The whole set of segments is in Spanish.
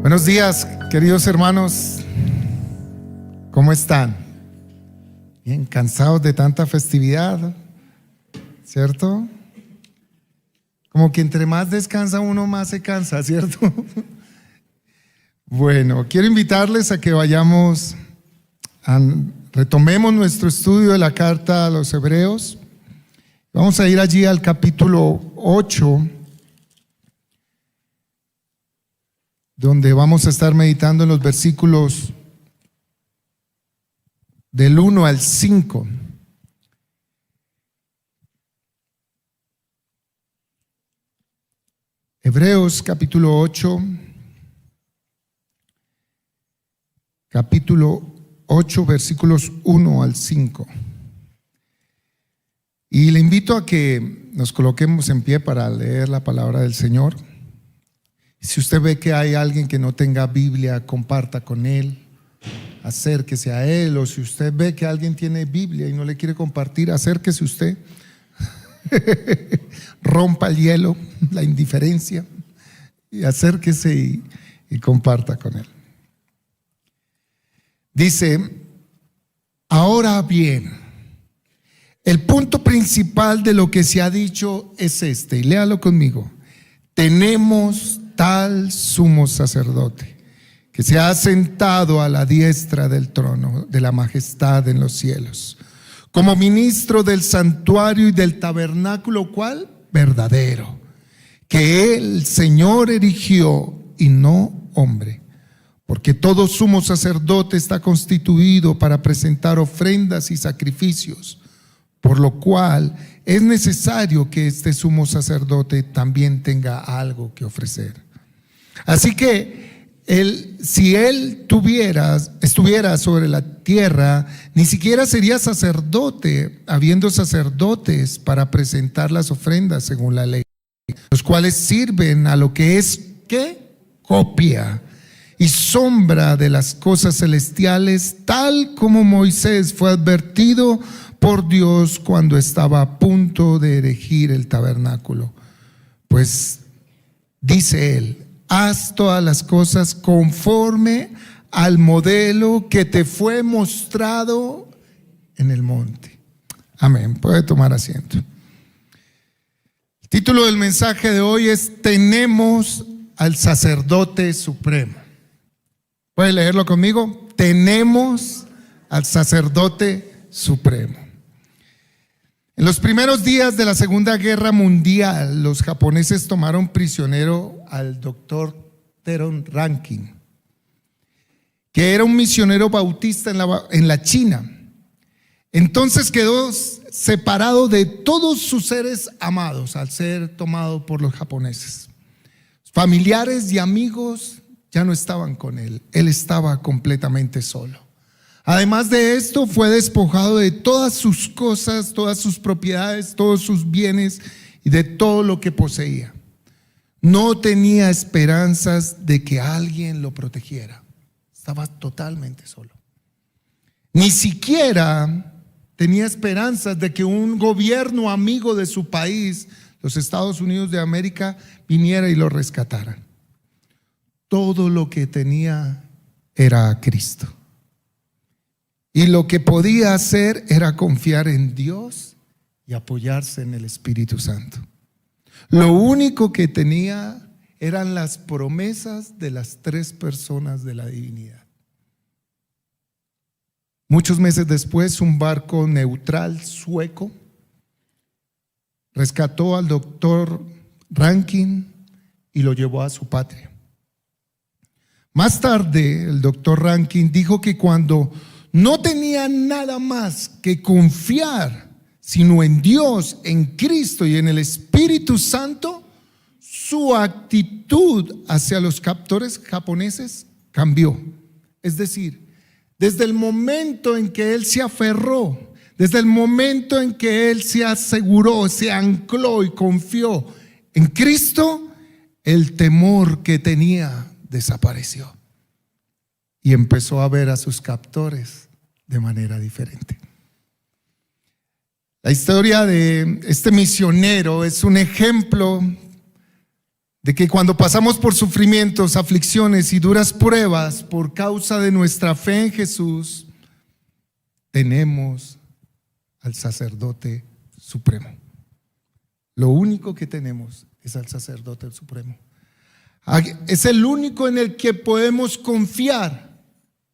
Buenos días, queridos hermanos. ¿Cómo están? Bien, cansados de tanta festividad, ¿cierto? Como que entre más descansa uno, más se cansa, ¿cierto? Bueno, quiero invitarles a que retomemos nuestro estudio de la carta a los Hebreos. Vamos a ir allí al capítulo 8, donde vamos a estar meditando en los versículos del 1 al 5. Hebreos capítulo 8, versículos 1 al 5. Y le invito a que nos coloquemos en pie para leer la palabra del Señor. Si usted ve que hay alguien que no tenga Biblia, comparta con él, acérquese a él. O si usted ve que alguien tiene Biblia y no le quiere compartir, acérquese usted. Rompa el hielo, la indiferencia, y acérquese y comparta con él. Dice: ahora bien, el punto principal de lo que se ha dicho es este, y léalo conmigo. Tenemos tal sumo sacerdote que se ha sentado a la diestra del trono de la majestad en los cielos, como ministro del santuario y del tabernáculo, ¿cuál? Verdadero, que el Señor erigió y no hombre. Porque todo sumo sacerdote está constituido para presentar ofrendas y sacrificios, por lo cual es necesario que este sumo sacerdote también tenga algo que ofrecer. Así que si él estuviera sobre la tierra, ni siquiera sería sacerdote, habiendo sacerdotes para presentar las ofrendas según la ley, los cuales sirven a lo que es, ¿qué? Copia y sombra de las cosas celestiales, tal como Moisés fue advertido por Dios cuando estaba a punto de erigir el tabernáculo. Pues dice él: haz todas las cosas conforme al modelo que te fue mostrado en el monte. Amén. Puede tomar asiento. El título del mensaje de hoy es: tenemos al sacerdote supremo. ¿Puede leerlo conmigo? Tenemos al sacerdote supremo. En los primeros días de la Segunda Guerra Mundial, los japoneses tomaron prisionero al doctor Theron Rankin, que era un misionero bautista en la China. Entonces quedó separado de todos sus seres amados al ser tomado por los japoneses. Familiares y amigos ya no estaban con él. Él estaba completamente solo. Además de esto, fue despojado de todas sus cosas, todas sus propiedades, todos sus bienes y de todo lo que poseía. No tenía esperanzas de que alguien lo protegiera. Estaba totalmente solo. Ni siquiera tenía esperanzas de que un gobierno amigo de su país, los Estados Unidos de América, viniera y lo rescatara. Todo lo que tenía era a Cristo. Y lo que podía hacer era confiar en Dios y apoyarse en el Espíritu Santo. Lo único que tenía eran las promesas de las tres personas de la divinidad. Muchos meses después, un barco neutral sueco rescató al doctor Rankin y lo llevó a su patria. Más tarde, el doctor Rankin dijo que cuando no tenía nada más que confiar sino en Dios, en Cristo y en el Espíritu Santo, su actitud hacia los captores japoneses cambió. Es decir, desde el momento en que él se aferró, desde el momento en que él se aseguró, se ancló y confió en Cristo, el temor que tenía desapareció y empezó a ver a sus captores de manera diferente. La historia de este misionero es un ejemplo de que cuando pasamos por sufrimientos, aflicciones y duras pruebas por causa de nuestra fe en Jesús, tenemos al sacerdote supremo. Lo único que tenemos es al sacerdote supremo. Es el único en el que podemos confiar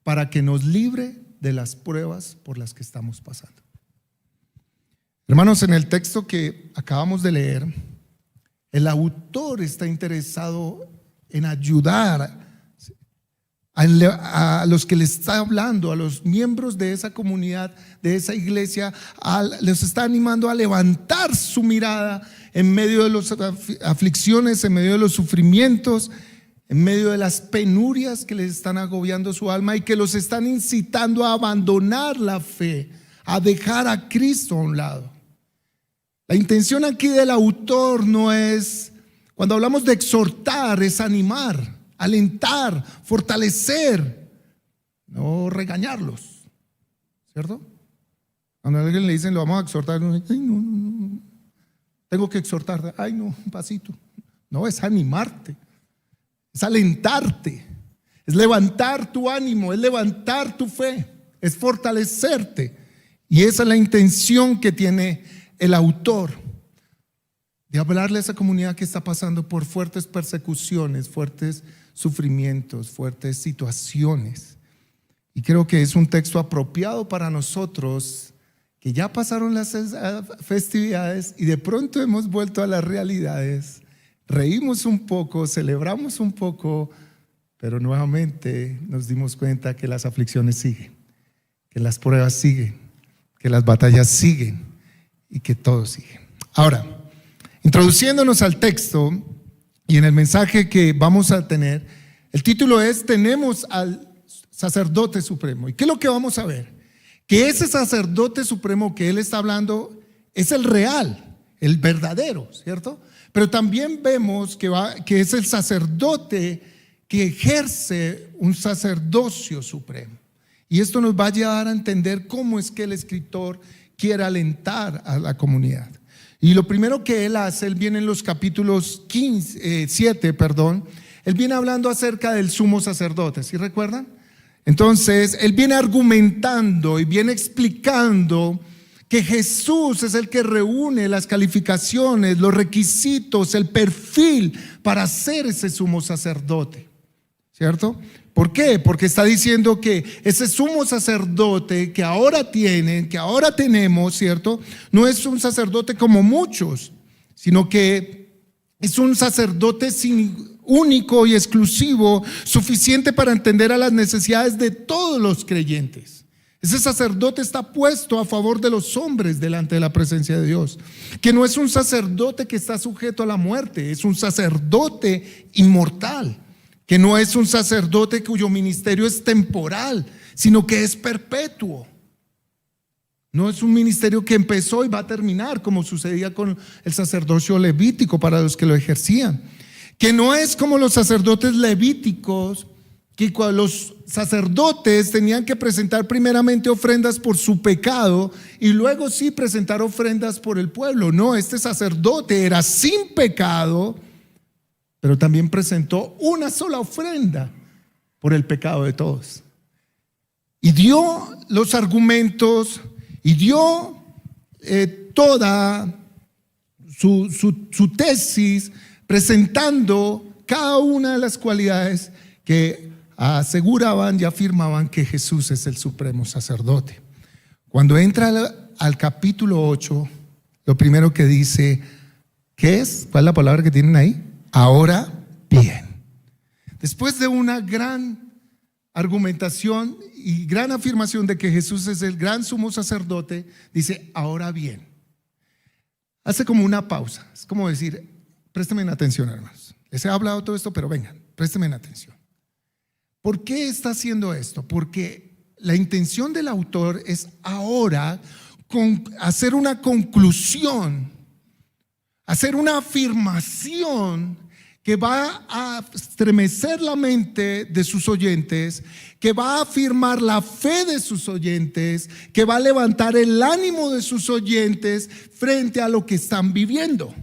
para que nos libre de las pruebas por las que estamos pasando. Hermanos, en el texto que acabamos de leer, el autor está interesado en ayudar a los que le está hablando, a los miembros de esa comunidad, de esa iglesia, les está animando a levantar su mirada en medio de las aflicciones, en medio de los sufrimientos, en medio de las penurias que les están agobiando su alma y que los están incitando a abandonar la fe, a dejar a Cristo a un lado. La intención aquí del autor no es, cuando hablamos de exhortar, es animar, alentar, fortalecer, no regañarlos, ¿cierto? Cuando a alguien le dicen lo vamos a exhortar, no, ay, no, tengo que exhortar, ay no, un pasito. No, es animarte, es alentarte, es levantar tu ánimo, es levantar tu fe, es fortalecerte. Y esa es la intención que tiene el autor, de hablarle a esa comunidad que está pasando por fuertes persecuciones, fuertes sufrimientos, fuertes situaciones. Y creo que es un texto apropiado para nosotros que ya pasaron las festividades y de pronto hemos vuelto a las realidades. Reímos un poco, celebramos un poco, pero nuevamente nos dimos cuenta que las aflicciones siguen, que las pruebas siguen, que las batallas siguen y que todo sigue. Ahora, introduciéndonos al texto y en el mensaje que vamos a tener, el título es: tenemos al sacerdote supremo. ¿Y qué es lo que vamos a ver? Que ese sacerdote supremo que él está hablando es el real, el verdadero, ¿cierto? Pero también vemos que es el sacerdote que ejerce un sacerdocio supremo. Y esto nos va a llevar a entender cómo es que el escritor quiere alentar a la comunidad. Y lo primero que él hace, él viene en los capítulos 7, él viene hablando acerca del sumo sacerdote, ¿sí recuerdan? Entonces, él viene argumentando y viene explicando que Jesús es el que reúne las calificaciones, los requisitos, el perfil para ser ese sumo sacerdote, ¿cierto? ¿Por qué? Porque está diciendo que ese sumo sacerdote que ahora tienen, que ahora tenemos, ¿cierto? No es un sacerdote como muchos, sino que es un sacerdote único y exclusivo, suficiente para entender a las necesidades de todos los creyentes. Ese sacerdote está puesto a favor de los hombres delante de la presencia de Dios, que no es un sacerdote que está sujeto a la muerte, es un sacerdote inmortal, que no es un sacerdote cuyo ministerio es temporal, sino que es perpetuo. No es un ministerio que empezó y va a terminar, como sucedía con el sacerdocio levítico para los que lo ejercían. Que no es como los sacerdotes levíticos, que los sacerdotes tenían que presentar primeramente ofrendas por su pecado y luego sí presentar ofrendas por el pueblo. No, este sacerdote era sin pecado, pero también presentó una sola ofrenda por el pecado de todos. Y dio los argumentos y dio toda su tesis, presentando cada una de las cualidades que aseguraban y afirmaban que Jesús es el supremo sacerdote. Cuando entra al capítulo 8, lo primero que dice, ¿qué es? ¿Cuál es la palabra que tienen ahí? Ahora bien. Después de una gran argumentación y gran afirmación de que Jesús es el gran sumo sacerdote, dice, ahora bien. Hace como una pausa, es como decir, préstenme atención, hermanos. Les he hablado todo esto, pero vengan, préstenme atención. ¿Por qué está haciendo esto? Porque la intención del autor es ahora hacer una conclusión, hacer una afirmación que va a estremecer la mente de sus oyentes, que va a afirmar la fe de sus oyentes, que va a levantar el ánimo de sus oyentes frente a lo que están viviendo.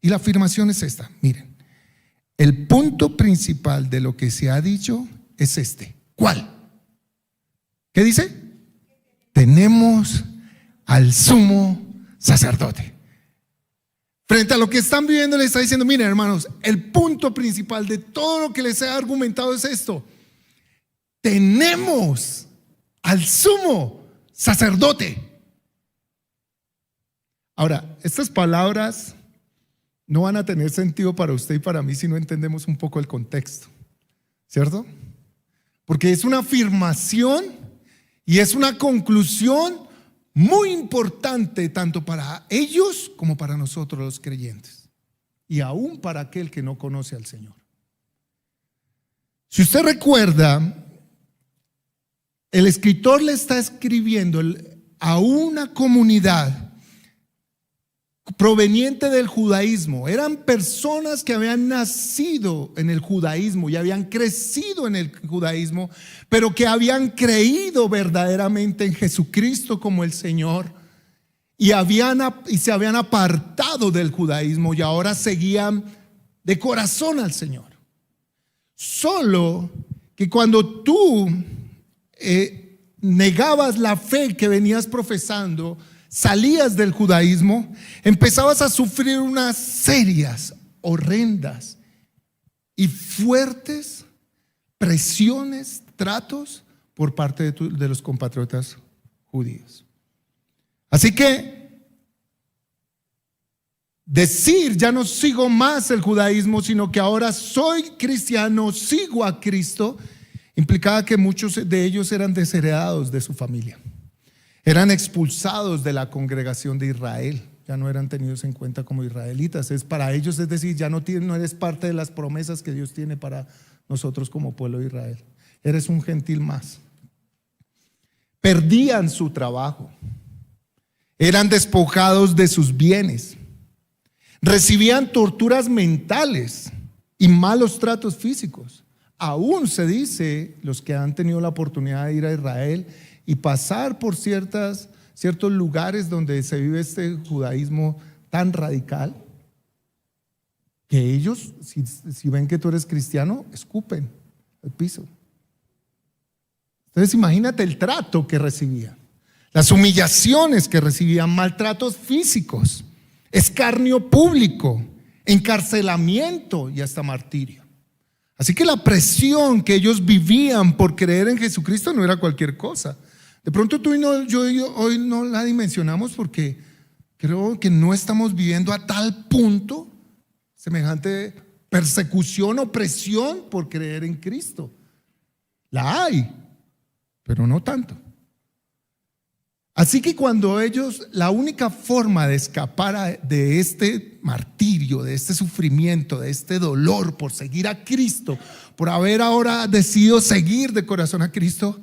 Y la afirmación es esta, miren, el punto principal de lo que se ha dicho es este. ¿Cuál? ¿Qué dice? Tenemos al sumo sacerdote. Frente a lo que están viviendo, le está diciendo: miren, hermanos, el punto principal de todo lo que les he argumentado es esto: tenemos al sumo sacerdote. Ahora, estas palabras no van a tener sentido para usted y para mí si no entendemos un poco el contexto, ¿cierto? Porque es una afirmación y es una conclusión muy importante tanto para ellos como para nosotros los creyentes, y aún para aquel que no conoce al Señor. Si usted recuerda, el escritor le está escribiendo a una comunidad proveniente del judaísmo. Eran personas que habían nacido en el judaísmo y habían crecido en el judaísmo, pero que habían creído verdaderamente en Jesucristo como el Señor y se habían apartado del judaísmo y ahora seguían de corazón al Señor. Solo que cuando tú negabas la fe que venías profesando, salías del judaísmo, empezabas a sufrir unas serias, horrendas y fuertes presiones, tratos por parte de los compatriotas judíos. Así que decir: ya no sigo más el judaísmo, sino que ahora soy cristiano, sigo a Cristo, implicaba que muchos de ellos eran desheredados de su familia. Eran expulsados de la congregación de Israel, ya no eran tenidos en cuenta como israelitas. Es para ellos, es decir, ya no eres parte de las promesas que Dios tiene para nosotros como pueblo de Israel. Eres un gentil más. Perdían su trabajo, eran despojados de sus bienes, recibían torturas mentales y malos tratos físicos. Aún se dice, los que han tenido la oportunidad de ir a Israel y pasar por ciertos lugares donde se vive este judaísmo tan radical, que ellos, si ven que tú eres cristiano, escupen al piso. Entonces imagínate el trato que recibían, las humillaciones que recibían, maltratos físicos, escarnio público, encarcelamiento y hasta martirio. Así que la presión que ellos vivían por creer en Jesucristo no era cualquier cosa. De pronto tú y yo hoy no la dimensionamos porque creo que no estamos viviendo a tal punto semejante persecución o presión por creer en Cristo. La hay, pero no tanto. Así que cuando ellos, la única forma de escapar de este martirio, de este sufrimiento, de este dolor por seguir a Cristo, por haber ahora decidido seguir de corazón a Cristo,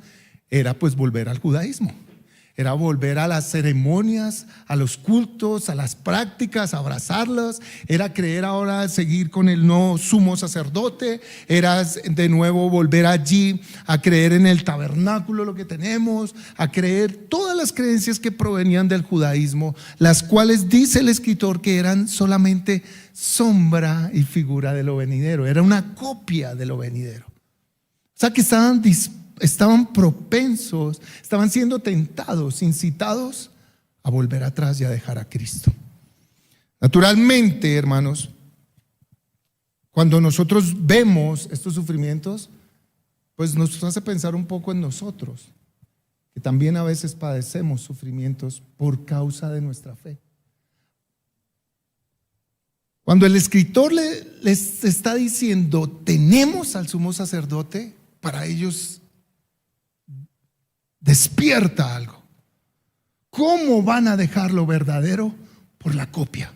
era pues volver al judaísmo. Era volver a las ceremonias, a los cultos, a las prácticas, abrazarlas. Era creer ahora, seguir con el no sumo sacerdote. Era de nuevo volver allí a creer en el tabernáculo, lo que tenemos, a creer todas las creencias que provenían del judaísmo, las cuales dice el escritor que eran solamente sombra y figura de lo venidero. Era una copia de lo venidero. O sea que estaban propensos, estaban siendo tentados, incitados a volver atrás y a dejar a Cristo. Naturalmente, hermanos, cuando nosotros vemos estos sufrimientos, pues nos hace pensar un poco en nosotros, que también a veces padecemos sufrimientos por causa de nuestra fe. Cuando el escritor les está diciendo: tenemos al sumo sacerdote, para ellos despierta algo. ¿Cómo van a dejar lo verdadero por la copia?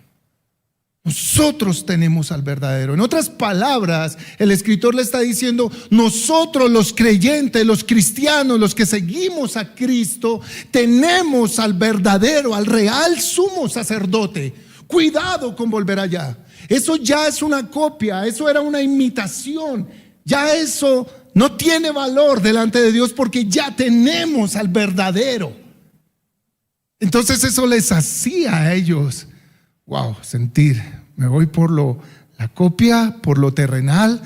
Nosotros tenemos al verdadero. En otras palabras, el escritor le está diciendo: nosotros los creyentes, los cristianos, los que seguimos a Cristo, tenemos al verdadero, al real sumo sacerdote. Cuidado con volver allá. Eso ya es una copia, eso era una imitación. Ya eso no tiene valor delante de Dios porque ya tenemos al verdadero. Entonces eso les hacía a ellos, sentir, me voy por la copia por lo terrenal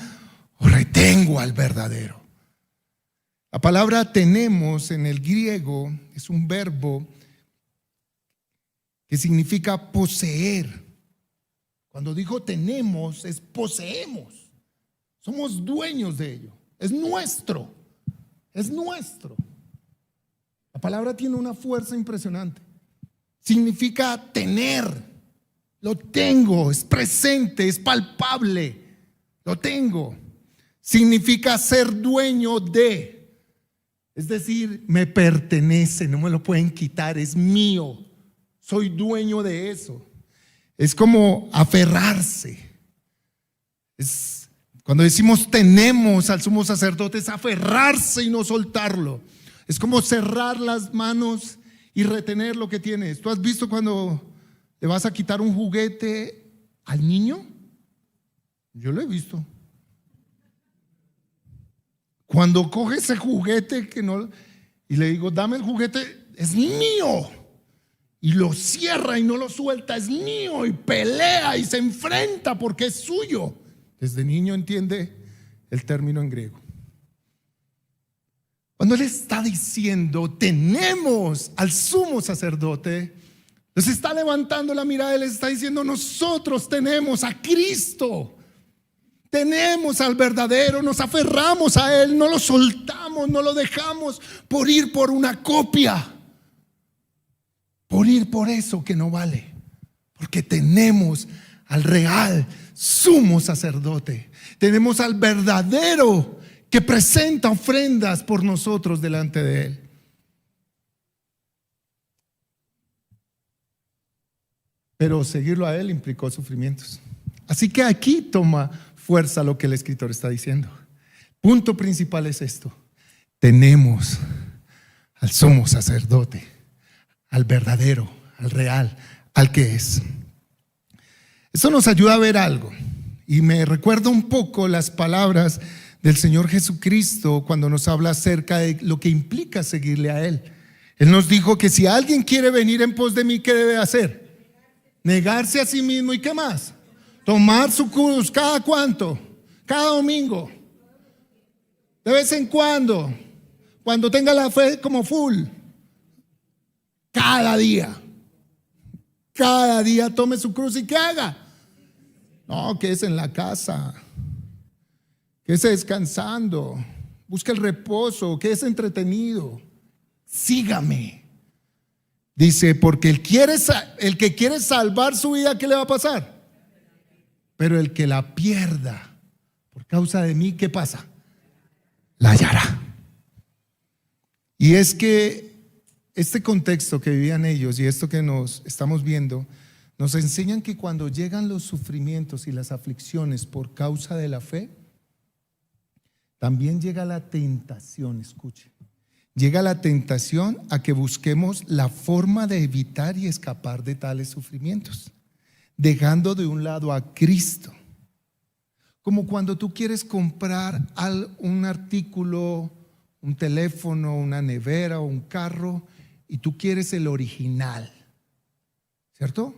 o retengo al verdadero. La palabra tenemos en el griego es un verbo que significa poseer. Cuando dijo tenemos, es poseemos. Somos dueños de ello. Es nuestro. Es nuestro. La palabra tiene una fuerza impresionante. Significa tener. Lo tengo, es presente, es palpable. Lo tengo. Significa ser dueño de. Es decir, me pertenece, no me lo pueden quitar, es mío. Soy dueño de eso. Es como aferrarse. Cuando decimos tenemos al sumo sacerdote, es aferrarse y no soltarlo. Es como cerrar las manos y retener lo que tienes. ¿Tú has visto cuando le vas a quitar un juguete al niño? Yo lo he visto. Cuando coge ese juguete y le digo, dame el juguete, es mío. Y lo cierra y no lo suelta, es mío. Y pelea y se enfrenta porque es suyo. Desde niño entiende el término en griego. Cuando él está diciendo, tenemos al sumo sacerdote, les está levantando la mirada y les está diciendo, nosotros tenemos a Cristo. Tenemos al verdadero, nos aferramos a él, no lo soltamos, no lo dejamos por ir por una copia, por ir por eso que no vale, porque tenemos al real sumo sacerdote, tenemos al verdadero que presenta ofrendas por nosotros delante de él. Pero seguirlo a él implicó sufrimientos. Así que aquí toma fuerza lo que el escritor está diciendo. Punto principal es esto: tenemos al sumo sacerdote, al verdadero, al real, al que es. Eso nos ayuda a ver algo, y me recuerda un poco las palabras del Señor Jesucristo cuando nos habla acerca de lo que implica seguirle a él. Él nos dijo que si alguien quiere venir en pos de mí, ¿qué debe hacer? Negarse a sí mismo. ¿Y qué más? Tomar su cruz. ¿Cada cuánto? Cada domingo. De vez en cuando. Cuando tenga la fe como full. Cada día. Cada día tome su cruz. ¿Y qué haga? No, que es en la casa. Que es descansando. Busca el reposo. Que es entretenido. Sígame. Dice, porque el que quiere salvar su vida, ¿qué le va a pasar? Pero el que la pierda por causa de mí, ¿qué pasa? La hallará. Y es que este contexto que vivían ellos y esto que nos estamos viendo, nos enseñan que cuando llegan los sufrimientos y las aflicciones por causa de la fe, también llega la tentación, escuche. Llega la tentación a que busquemos la forma de evitar y escapar de tales sufrimientos, dejando de un lado a Cristo. Como cuando tú quieres comprar un artículo, un teléfono, una nevera o un carro, y tú quieres el original, ¿cierto?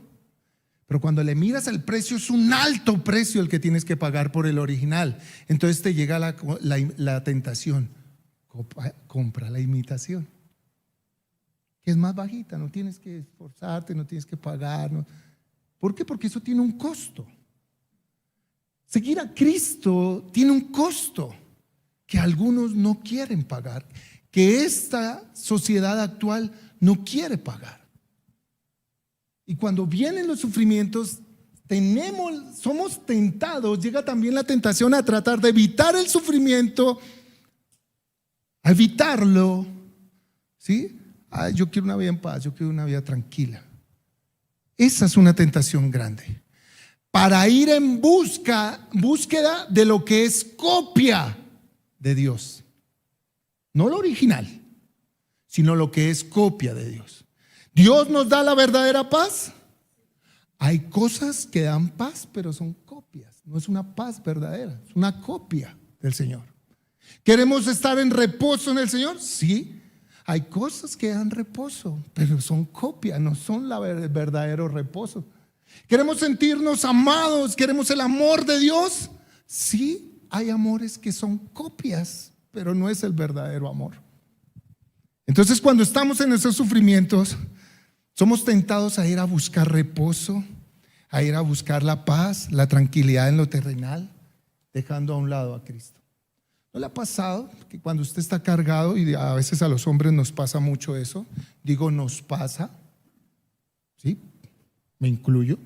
Pero cuando le miras el precio, es un alto precio el que tienes que pagar por el original. Entonces te llega la tentación. Compra la imitación, que es más bajita, no tienes que esforzarte, no tienes que pagar, no. ¿Por qué? Porque eso tiene un costo. Seguir a Cristo tiene un costo que algunos no quieren pagar, que esta sociedad actual no quiere pagar. Y cuando vienen los sufrimientos, somos tentados, llega también la tentación a tratar de evitar el sufrimiento, a evitarlo, ¿sí? Yo quiero una vida en paz, yo quiero una vida tranquila. Esa es una tentación grande. Para ir en búsqueda de lo que es copia de Dios. No lo original, sino lo que es copia de Dios. ¿Dios nos da la verdadera paz? Hay cosas que dan paz, pero son copias. No es una paz verdadera, es una copia del Señor. ¿Queremos estar en reposo en el Señor? Sí, hay cosas que dan reposo, pero son copias, no son el verdadero reposo. ¿Queremos sentirnos amados? ¿Queremos el amor de Dios? Sí, hay amores que son copias, pero no es el verdadero amor. Entonces, cuando estamos en esos sufrimientos, somos tentados a ir a buscar reposo, a ir a buscar la paz, la tranquilidad en lo terrenal, dejando a un lado a Cristo. ¿No le ha pasado que cuando usted está cargado, y a veces a los hombres nos pasa mucho eso, digo nos pasa, ¿sí? Me incluyo.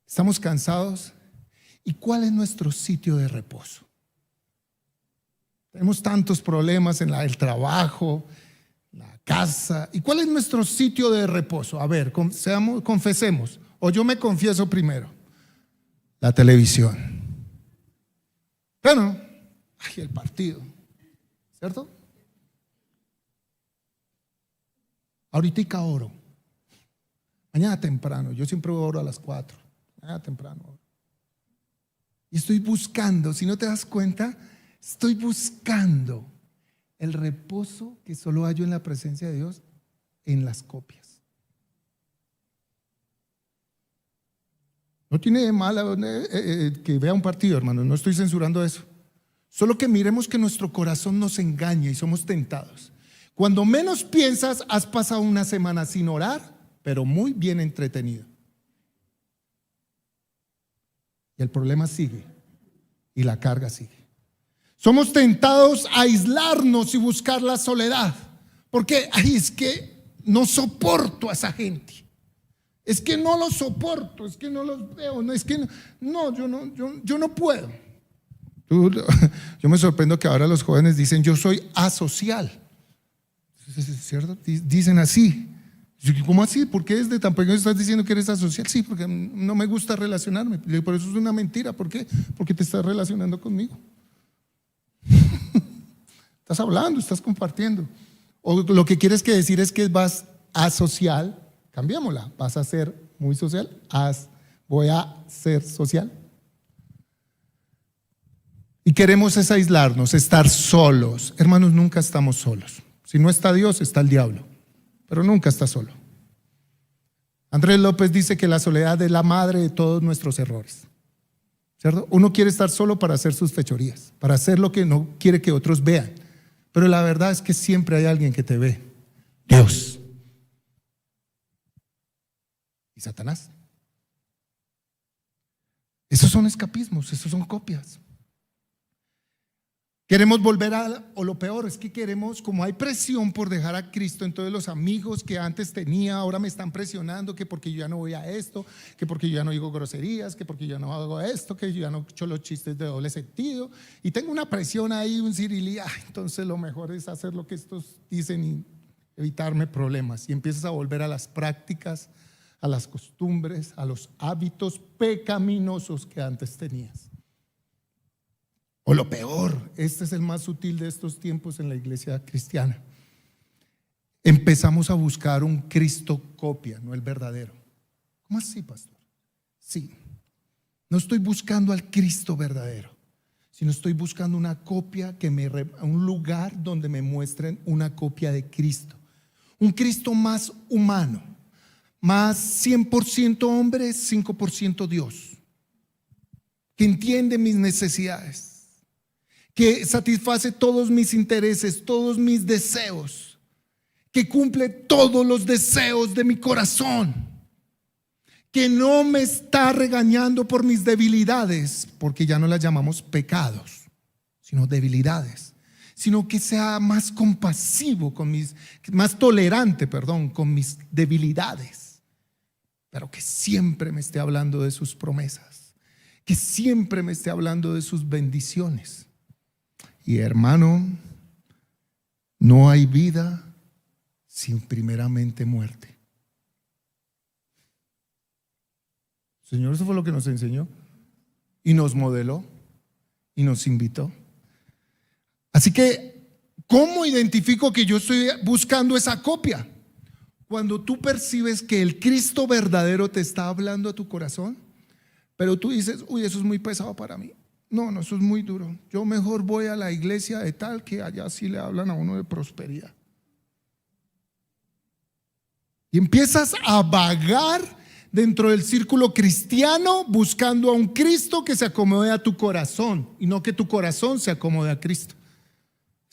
Estamos cansados. ¿Y cuál es nuestro sitio de reposo? Tenemos tantos problemas en el trabajo, la casa. ¿Y cuál es nuestro sitio de reposo? A ver, confesemos. O yo me confieso primero. La televisión. Bueno, el partido, ¿cierto? Ahorita oro. Mañana temprano. Yo siempre oro a las 4. Mañana temprano. Y estoy buscando, si no te das cuenta, estoy buscando el reposo que solo hallo en la presencia de Dios en las copias. No tiene de malo que vea un partido, hermano, no estoy censurando eso. Solo que miremos que nuestro corazón nos engaña y somos tentados. Cuando menos piensas, has pasado una semana sin orar, pero muy bien entretenido. Y el problema sigue y la carga sigue. Somos tentados a aislarnos y buscar la soledad. Porque es que no soporto a esa gente. Es que no los soporto, es que no los veo, no, es que yo no puedo. Yo me sorprendo que ahora los jóvenes dicen yo soy asocial. ¿Es cierto? Dicen así. ¿Cómo así? ¿Por qué desde tan pequeño estás diciendo que eres asocial? Sí, porque no me gusta relacionarme. Por eso es una mentira. ¿Por qué? Porque te estás relacionando conmigo. Estás hablando, estás compartiendo. O lo que quieres que decir es que vas asocial. Cambiémosla. Vas a ser muy social. Voy a ser social. Y queremos es aislarnos, estar solos. Hermanos, nunca estamos solos. Si no está Dios, está el diablo. Pero nunca está solo. Andrés López dice que la soledad es la madre de todos nuestros errores. ¿Cierto? Uno quiere estar solo para hacer sus fechorías, para hacer lo que no quiere que otros vean. Pero la verdad es que siempre hay alguien que te ve. Dios. Y Satanás. Esos son escapismos, esos son copias. Queremos volver o lo peor es que queremos, como hay presión por dejar a Cristo, entonces los amigos que antes tenía ahora me están presionando que porque yo ya no voy a esto, que porque yo ya no digo groserías, que porque yo no hago esto, que yo ya no echo los chistes de doble sentido y tengo una presión ahí, un cirilí, entonces lo mejor es hacer lo que estos dicen y evitarme problemas, y empiezas a volver a las prácticas, a las costumbres, a los hábitos pecaminosos que antes tenías. O lo peor, este es el más sutil de estos tiempos en la iglesia cristiana. Empezamos a buscar un Cristo copia, no el verdadero. ¿Cómo así, pastor? Sí, no estoy buscando al Cristo verdadero, sino estoy buscando una copia un lugar donde me muestren una copia de Cristo. Un Cristo más humano, más 100% hombre, 5% Dios, que entiende mis necesidades, que satisface todos mis intereses, todos mis deseos, que cumple todos los deseos de mi corazón, que no me está regañando por mis debilidades, porque ya no las llamamos pecados, sino debilidades, sino que sea más compasivo más tolerante, con mis debilidades, pero que siempre me esté hablando de sus promesas, que siempre me esté hablando de sus bendiciones. Y hermano, no hay vida sin primeramente muerte. Señor, eso fue lo que nos enseñó y nos modeló y nos invitó. Así que, ¿cómo identifico que yo estoy buscando esa copia? Cuando tú percibes que el Cristo verdadero te está hablando a tu corazón, pero tú dices, uy, eso es muy pesado para mí. No, eso es muy duro. Yo mejor voy a la iglesia de tal, que allá sí le hablan a uno de prosperidad. Y empiezas a vagar dentro del círculo cristiano buscando a un Cristo que se acomode a tu corazón y no que tu corazón se acomode a Cristo.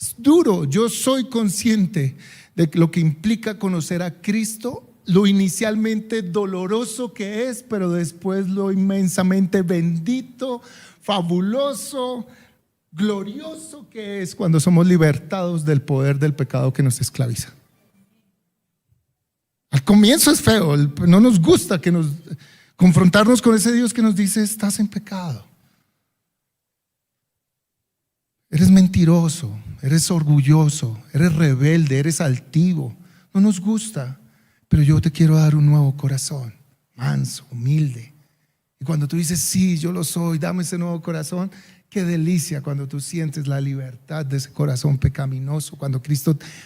Es duro. Yo soy consciente de lo que implica conocer a Cristo, lo inicialmente doloroso que es, pero después lo inmensamente bendito, fabuloso, glorioso que es cuando somos libertados del poder del pecado que nos esclaviza. Al comienzo es feo, no nos gusta confrontarnos con ese Dios que nos dice: estás en pecado, eres mentiroso, eres orgulloso, eres rebelde, eres altivo. No nos gusta, pero yo te quiero dar un nuevo corazón, manso, humilde. Y cuando tú dices: sí, yo lo soy, dame ese nuevo corazón, qué delicia cuando tú sientes la libertad de ese corazón pecaminoso,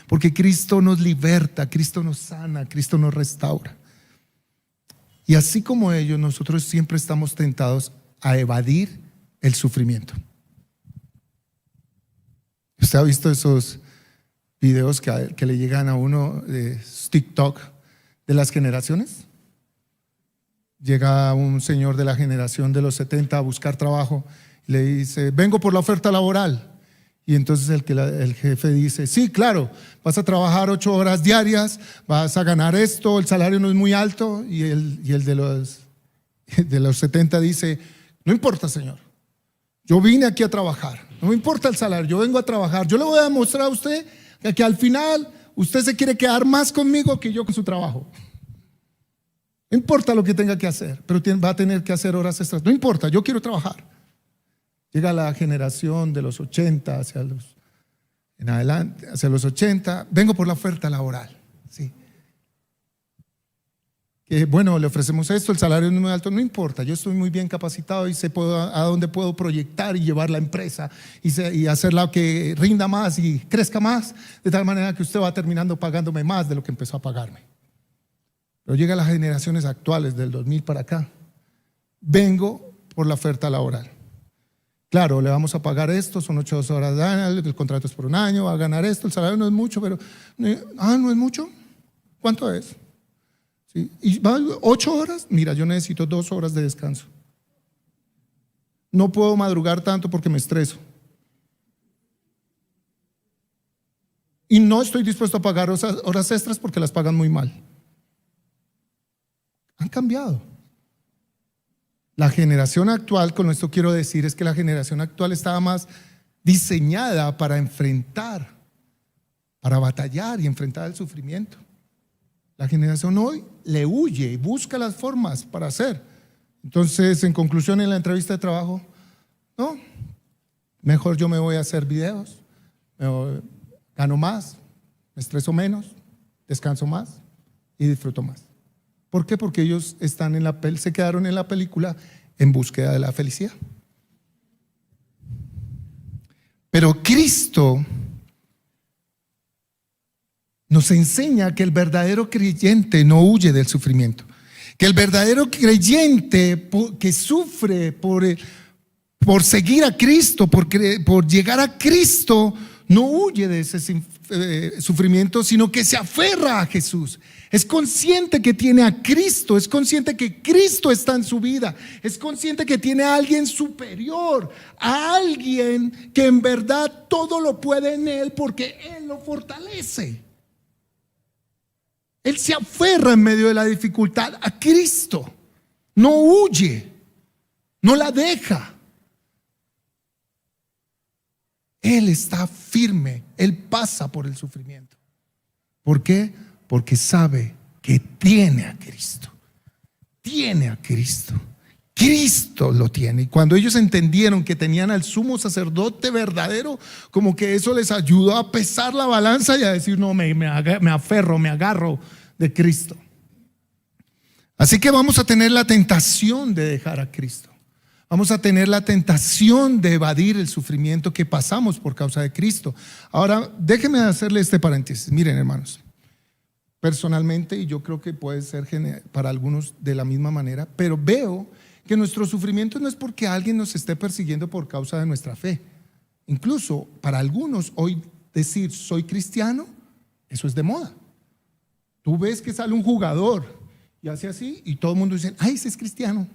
porque Cristo nos liberta, Cristo nos sana, Cristo nos restaura. Y así como ellos, nosotros siempre estamos tentados a evadir el sufrimiento. ¿Usted ha visto esos videos que le llegan a uno de TikTok de las generaciones? Llega un señor de la generación de los 70 a buscar trabajo. Le dice: vengo por la oferta laboral. Y entonces el jefe dice: sí, claro, vas a trabajar 8 horas diarias, vas a ganar esto, el salario no es muy alto. Y el de los 70 dice: no importa, señor, yo vine aquí a trabajar, no me importa el salario, yo vengo a trabajar. Yo le voy a demostrar a usted que al final usted se quiere quedar más conmigo que yo con su trabajo. No importa lo que tenga que hacer, pero va a tener que hacer horas extras. No importa, yo quiero trabajar. Llega la generación de los 80 en adelante, hacia los 80, vengo por la oferta laboral. Sí. Que bueno, le ofrecemos esto, el salario no es muy alto, no importa, yo estoy muy bien capacitado y sé a dónde puedo proyectar y llevar la empresa y hacerla que rinda más y crezca más, de tal manera que usted va terminando pagándome más de lo que empezó a pagarme. Pero llega a las generaciones actuales del 2000 para acá, vengo por la oferta laboral. Claro, le vamos a pagar esto, son 8 horas, el contrato es por un año, va a ganar esto, el salario no es mucho, pero ¿no es mucho? ¿Cuánto es? ¿Sí? ¿Y va 8 horas? Mira, yo necesito 2 horas de descanso. No puedo madrugar tanto porque me estreso. Y no estoy dispuesto a pagar horas extras porque las pagan muy mal. Han cambiado. La generación actual, con esto quiero decir, es que la generación actual estaba más diseñada para enfrentar, para batallar y enfrentar el sufrimiento. La generación hoy le huye y busca las formas para hacer. Entonces, en conclusión, en la entrevista de trabajo, no, mejor yo me voy a hacer videos, gano más, me estreso menos, descanso más y disfruto más. ¿Por qué? Porque ellos se quedaron en la película en búsqueda de la felicidad. Pero Cristo nos enseña que el verdadero creyente no huye del sufrimiento, que el verdadero creyente que sufre por seguir a Cristo, por llegar a Cristo, no huye de ese sufrimiento, sino que se aferra a Jesús. Es consciente que tiene a Cristo, es consciente que Cristo está en su vida, es consciente que tiene a alguien superior, a alguien que en verdad todo lo puede en Él porque Él lo fortalece. Él se aferra en medio de la dificultad a Cristo, no huye, no la deja. Él está firme, Él pasa por el sufrimiento. ¿Por qué? Porque sabe que tiene a Cristo. Tiene a Cristo. Cristo lo tiene. Y cuando ellos entendieron que tenían al sumo sacerdote verdadero, como que eso les ayudó a pesar la balanza y a decir: no, me aferro, me agarro de Cristo. Así que vamos a tener la tentación de dejar a Cristo. Vamos a tener la tentación de evadir el sufrimiento que pasamos por causa de Cristo. Ahora, déjenme hacerle este paréntesis. Miren, hermanos, personalmente, y yo creo que puede ser para algunos de la misma manera, pero veo que nuestro sufrimiento no es porque alguien nos esté persiguiendo por causa de nuestra fe. Incluso para algunos hoy decir soy cristiano, eso es de moda. Tú ves que sale un jugador y hace así, y todo el mundo dice, ay, ese es cristiano.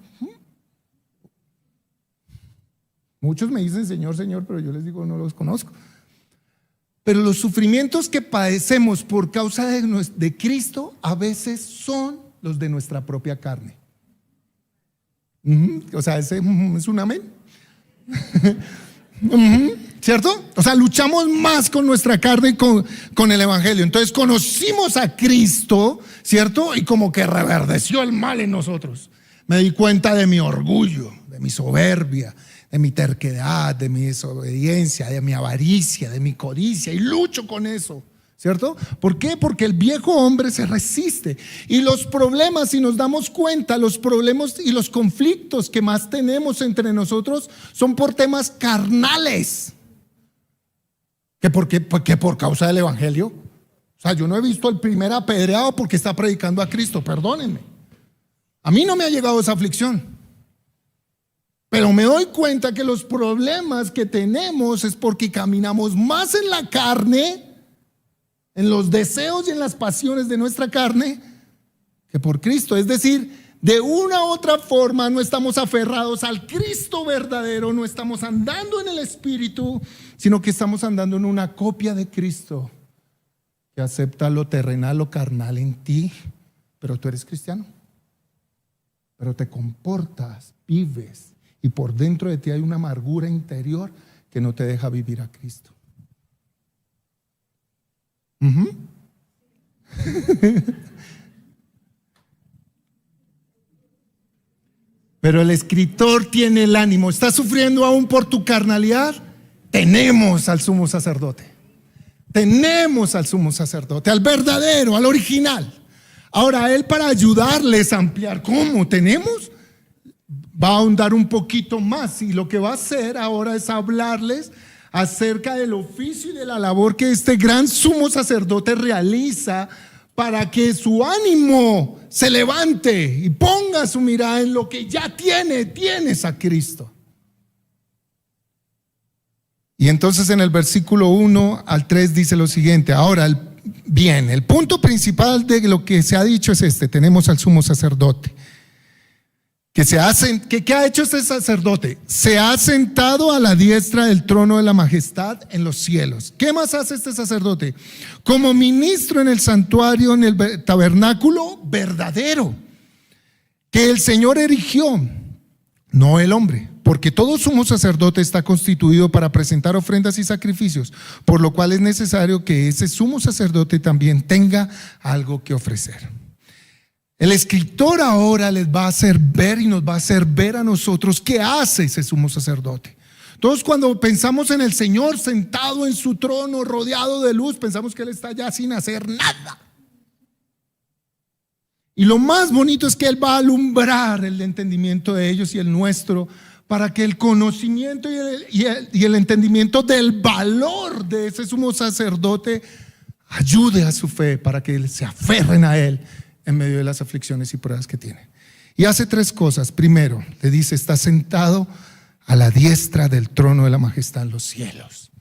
Muchos me dicen Señor, Señor, pero yo les digo, no los conozco. Pero los sufrimientos que padecemos por causa de Cristo a veces son los de nuestra propia carne. O sea, ese es un amén. ¿Cierto? O sea, luchamos más con nuestra carne y con el evangelio. Entonces conocimos a Cristo, ¿cierto? Y como que reverdeció el mal en nosotros. Me di cuenta de mi orgullo, de mi soberbia, de mi terquedad, de mi desobediencia, de mi avaricia, de mi codicia, y lucho con eso, ¿cierto? ¿Por qué? Porque el viejo hombre se resiste. Y los problemas, si nos damos cuenta, los problemas y los conflictos que más tenemos entre nosotros son por temas carnales. ¿Que por causa del evangelio? O sea, yo no he visto al primer apedreado porque está predicando a Cristo, perdónenme. A mí no me ha llegado esa aflicción. Pero me doy cuenta que los problemas que tenemos es porque caminamos más en la carne, en los deseos y en las pasiones de nuestra carne, que por Cristo. Es decir, de una u otra forma no estamos aferrados al Cristo verdadero, no estamos andando en el Espíritu, sino que estamos andando en una copia de Cristo que acepta lo terrenal, lo carnal en ti, pero tú eres cristiano, pero te comportas, vives, y por dentro de ti hay una amargura interior que no te deja vivir a Cristo. Pero el escritor tiene el ánimo. ¿Estás sufriendo aún por tu carnalidad? Tenemos al sumo sacerdote. Tenemos al sumo sacerdote, al verdadero, al original. Ahora él, para ayudarles a ampliar cómo tenemos, va a ahondar un poquito más, y lo que va a hacer ahora es hablarles acerca del oficio y de la labor que este gran sumo sacerdote realiza para que su ánimo se levante y ponga su mirada en lo que ya tienes a Cristo. Y entonces en el versículo 1 al 3 dice lo siguiente. Ahora, el punto principal de lo que se ha dicho es este: tenemos al sumo sacerdote. ¿Qué ha hecho este sacerdote? Se ha sentado a la diestra del trono de la majestad en los cielos. ¿Qué más hace este sacerdote? Como ministro en el santuario, en el tabernáculo verdadero, que el Señor erigió, no el hombre, porque todo sumo sacerdote está constituido para presentar ofrendas y sacrificios, por lo cual es necesario que ese sumo sacerdote también tenga algo que ofrecer. El escritor ahora les va a hacer ver y nos va a hacer ver a nosotros qué hace ese sumo sacerdote. Todos, cuando pensamos en el Señor sentado en su trono rodeado de luz, pensamos que Él está allá sin hacer nada. Y lo más bonito es que Él va a alumbrar el entendimiento de ellos y el nuestro, para que el conocimiento y el entendimiento del valor de ese sumo sacerdote ayude a su fe, para que se aferren a Él en medio de las aflicciones y pruebas que tiene. Y hace tres cosas. Primero, le dice: está sentado a la diestra del trono de la majestad en los cielos.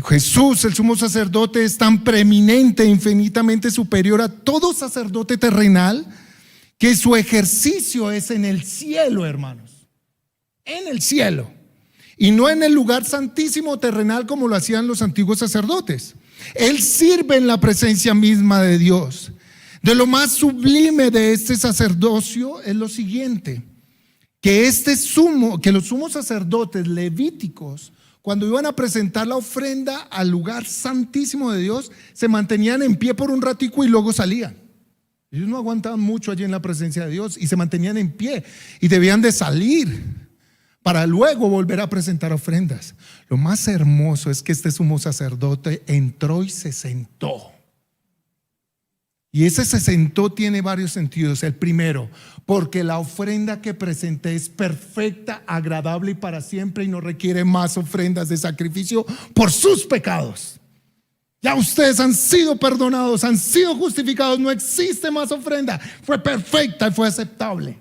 Jesús, el sumo sacerdote, es tan preeminente e infinitamente superior a todo sacerdote terrenal, que su ejercicio es en el cielo, hermanos. En el cielo. Y no en el lugar santísimo terrenal como lo hacían los antiguos sacerdotes. Él sirve en la presencia misma de Dios. De lo más sublime de este sacerdocio es lo siguiente: que los sumos sacerdotes levíticos, cuando iban a presentar la ofrenda al lugar santísimo de Dios, se mantenían en pie por un ratico y luego salían. Ellos no aguantaban mucho allí en la presencia de Dios y se mantenían en pie y debían de salir para luego volver a presentar ofrendas. Lo más hermoso es que este sumo sacerdote entró y se sentó. Y ese se sentó tiene varios sentidos. El primero, porque la ofrenda que presenté es perfecta, agradable y para siempre, y no requiere más ofrendas de sacrificio por sus pecados. Ya ustedes han sido perdonados, han sido justificados, no existe más ofrenda. Fue perfecta y fue aceptable.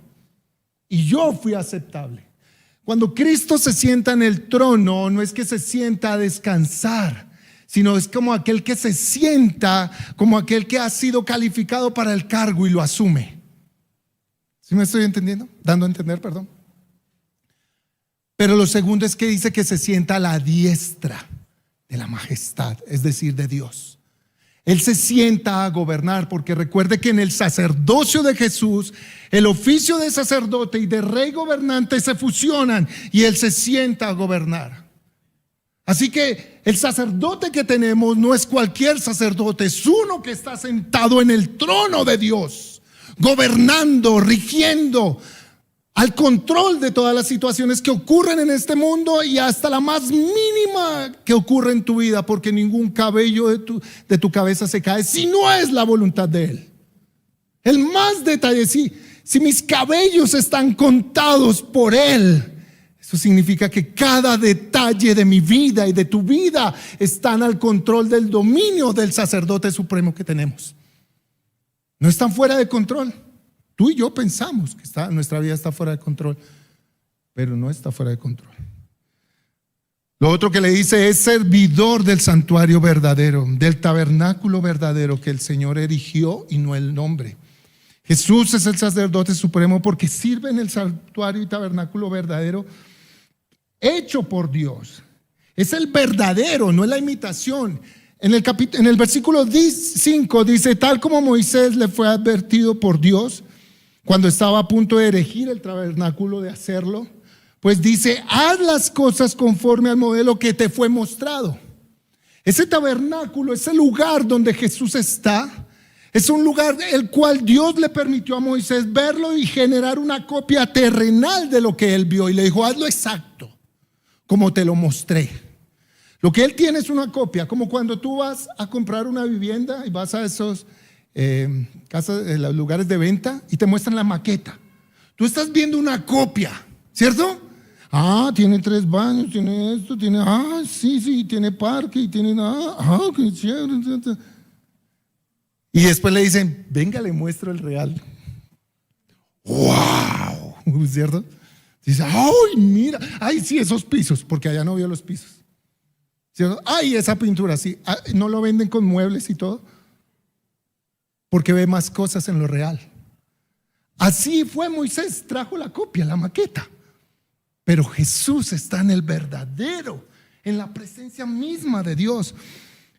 Y yo fui aceptable. Cuando Cristo se sienta en el trono, no es que se sienta a descansar, sino es como aquel que se sienta, como aquel que ha sido calificado para el cargo y lo asume. ¿Sí me estoy entendiendo? Dando a entender, perdón. Pero lo segundo es que dice que se sienta a la diestra de la majestad, es decir, de Dios. Él se sienta a gobernar, porque recuerde que en el sacerdocio de Jesús, el oficio de sacerdote y de rey gobernante se fusionan y Él se sienta a gobernar. Así que el sacerdote que tenemos no es cualquier sacerdote, es uno que está sentado en el trono de Dios, gobernando, rigiendo, al control de todas las situaciones que ocurren en este mundo y hasta la más mínima que ocurre en tu vida, porque ningún cabello de tu cabeza se cae si no es la voluntad de Él. El más detalle, si mis cabellos están contados por Él, eso significa que cada detalle de mi vida y de tu vida están al control del dominio del sacerdote supremo que tenemos. No están fuera de control. Tú y yo pensamos que nuestra vida está fuera de control, pero no está fuera de control. Lo otro que le dice es servidor del santuario verdadero, del tabernáculo verdadero que el Señor erigió y no el hombre. Jesús es el sacerdote supremo porque sirve en el santuario y tabernáculo verdadero hecho por Dios. Es el verdadero, no es la imitación. En el versículo 5 dice: tal como Moisés le fue advertido por Dios cuando estaba a punto de erigir el tabernáculo, de hacerlo, pues dice: haz las cosas conforme al modelo que te fue mostrado. Ese tabernáculo, ese lugar donde Jesús está, es un lugar el cual Dios le permitió a Moisés verlo y generar una copia terrenal de lo que él vio, y le dijo: hazlo exacto como te lo mostré. Lo que él tiene es una copia, como cuando tú vas a comprar una vivienda y vas a esos casas, los lugares de venta, y te muestran la maqueta. Tú estás viendo una copia, ¿cierto? Tiene 3 baños, tiene esto, tiene, sí, tiene parque y tiene, qué chévere. Y después le dicen: venga, le muestro el real. ¡Wow! ¿Cierto? Dice: ¡ay, mira! ¡Ay, sí, esos pisos! Porque allá no vio los pisos, ¿cierto? ¡Ay, esa pintura! Sí, no lo venden con muebles y todo, porque ve más cosas en lo real. Así fue Moisés, trajo la copia, la maqueta. Pero Jesús está en el verdadero, en la presencia misma de Dios,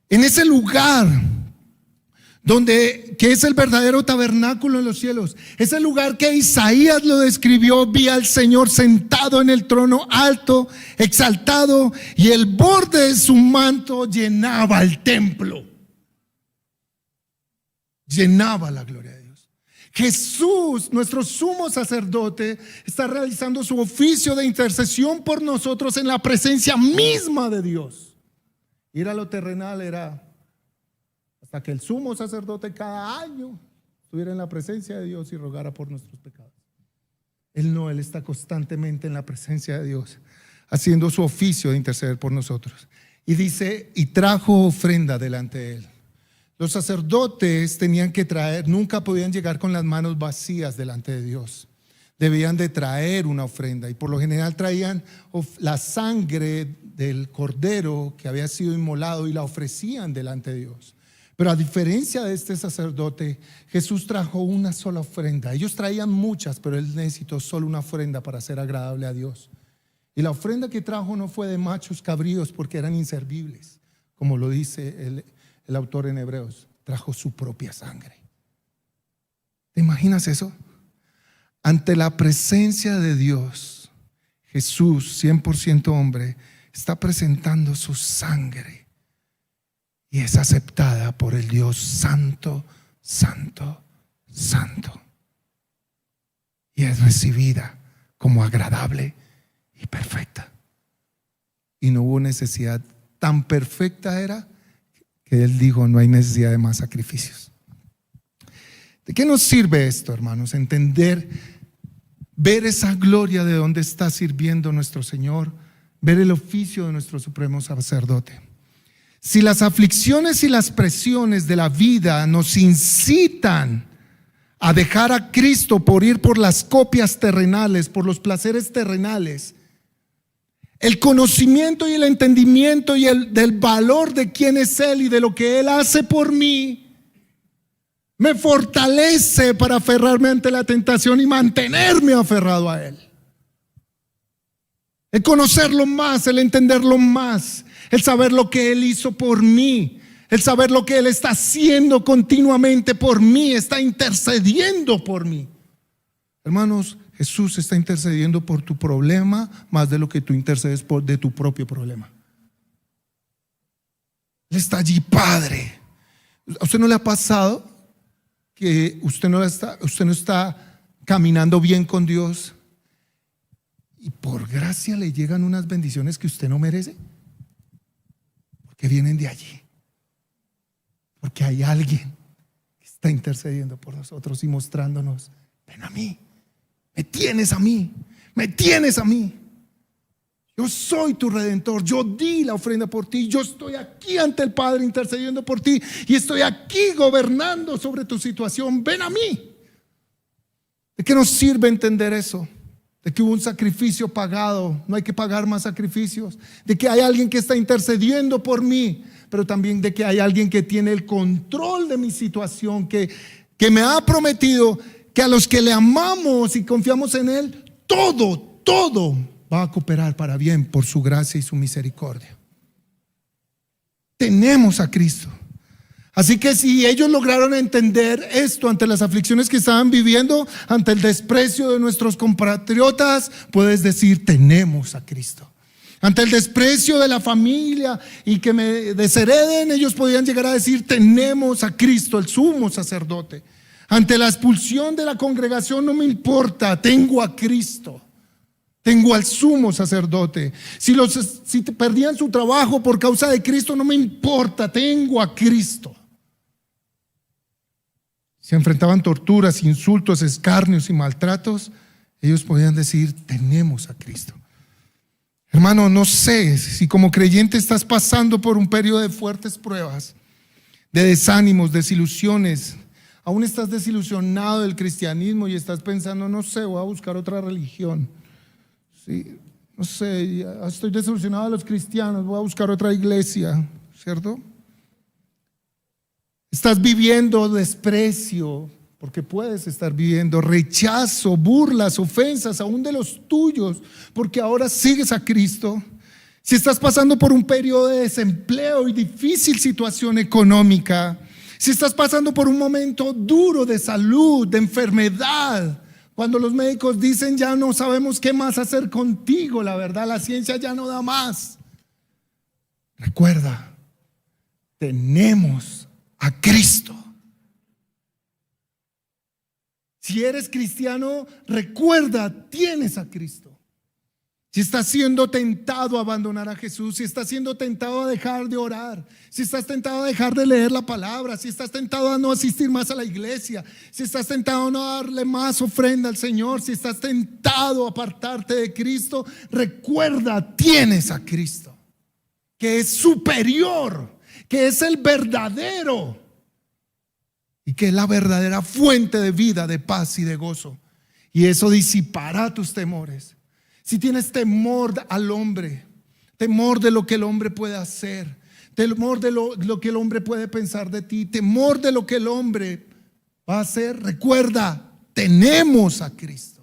en ese lugar que es el verdadero tabernáculo en los cielos. Ese lugar que Isaías lo describió: vi al Señor sentado en el trono alto, exaltado, y el borde de su manto llenaba el templo. Llenaba la gloria de Dios. Jesús, nuestro sumo sacerdote, está realizando su oficio de intercesión por nosotros en la presencia misma de Dios. Ir a lo terrenal era hasta que el sumo sacerdote cada año estuviera en la presencia de Dios y rogara por nuestros pecados. Él no, Él está constantemente en la presencia de Dios, haciendo su oficio de interceder por nosotros. Y dice: y trajo ofrenda delante de Él. Los sacerdotes tenían que traer, nunca podían llegar con las manos vacías delante de Dios. Debían de traer una ofrenda, y por lo general traían la sangre del cordero que había sido inmolado y la ofrecían delante de Dios. Pero a diferencia de este sacerdote, Jesús trajo una sola ofrenda. Ellos traían muchas, pero Él necesitó solo una ofrenda para ser agradable a Dios. Y la ofrenda que trajo no fue de machos cabríos, porque eran inservibles, como lo dice el autor en Hebreos. Trajo su propia sangre. ¿Te imaginas eso? Ante la presencia de Dios, Jesús, 100% hombre, está presentando su sangre, y es aceptada por el Dios santo, santo, santo, y es recibida como agradable y perfecta. Y no hubo necesidad, tan perfecta era que Él dijo: no hay necesidad de más sacrificios. ¿De qué nos sirve esto, hermanos? Entender, ver esa gloria de donde está sirviendo nuestro Señor, ver el oficio de nuestro supremo sacerdote. Si las aflicciones y las presiones de la vida nos incitan a dejar a Cristo por ir por las copias terrenales, por los placeres terrenales, el conocimiento y el entendimiento del valor de quién es Él y de lo que Él hace por mí Me fortalece para aferrarme ante la tentación y mantenerme aferrado a Él. El conocerlo más, el entenderlo más, el saber lo que Él hizo por mí, el saber lo que Él está haciendo continuamente por mí, está intercediendo por mí. Hermanos, Jesús está intercediendo por tu problema más de lo que tú intercedes de tu propio problema. Él está allí, Padre. ¿A usted no le ha pasado que usted no está caminando bien con Dios y por gracia le llegan unas bendiciones que usted no merece? Porque vienen de allí. Porque hay alguien que está intercediendo por nosotros y mostrándonos: ven a mí, me tienes a mí, me tienes a mí. Yo soy tu redentor, yo di la ofrenda por ti, yo estoy aquí ante el Padre intercediendo por ti y estoy aquí gobernando sobre tu situación. Ven a mí. ¿De qué nos sirve entender eso? De que hubo un sacrificio pagado, no hay que pagar más sacrificios. De que hay alguien que está intercediendo por mí, pero también de que hay alguien que tiene el control de mi situación, que me ha prometido que a los que le amamos y confiamos en Él, todo va a cooperar para bien por su gracia y su misericordia. Tenemos a Cristo. Así que si ellos lograron entender esto ante las aflicciones que estaban viviendo, ante el desprecio de nuestros compatriotas, puedes decir: tenemos a Cristo. Ante el desprecio de la familia y que me deshereden, ellos podían llegar a decir: tenemos a Cristo, el sumo sacerdote. Ante la expulsión de la congregación, no me importa, tengo a Cristo. Tengo al sumo sacerdote. Si perdían su trabajo por causa de Cristo, no me importa, tengo a Cristo. Si enfrentaban torturas, insultos, escarnios y maltratos, ellos podían decir: tenemos a Cristo. Hermano, no sé si como creyente estás pasando por un periodo de fuertes pruebas, de desánimos, desilusiones. Aún estás desilusionado del cristianismo y estás pensando: no sé, voy a buscar otra religión. Sí, no sé, estoy desilusionado de los cristianos, voy a buscar otra iglesia, ¿cierto? Estás viviendo desprecio, porque puedes estar viviendo rechazo, burlas, ofensas, aún de los tuyos, porque ahora sigues a Cristo. Si estás pasando por un periodo de desempleo y difícil situación económica, si estás pasando por un momento duro de salud, de enfermedad, cuando los médicos dicen: ya no sabemos qué más hacer contigo, la verdad, la ciencia ya no da más. Recuerda, tenemos a Cristo. Si eres cristiano, recuerda, tienes a Cristo. Si estás siendo tentado a abandonar a Jesús, si estás siendo tentado a dejar de orar, si estás tentado a dejar de leer la palabra, si estás tentado a no asistir más a la iglesia, si estás tentado a no darle más ofrenda al Señor, si estás tentado a apartarte de Cristo, recuerda, tienes a Cristo, que es superior, que es el verdadero y que es la verdadera fuente de vida, de paz y de gozo. Y eso disipará tus temores. Si tienes temor al hombre, temor de lo que el hombre puede hacer, temor de lo que el hombre puede pensar de ti, temor de lo que el hombre va a hacer, recuerda, tenemos a Cristo.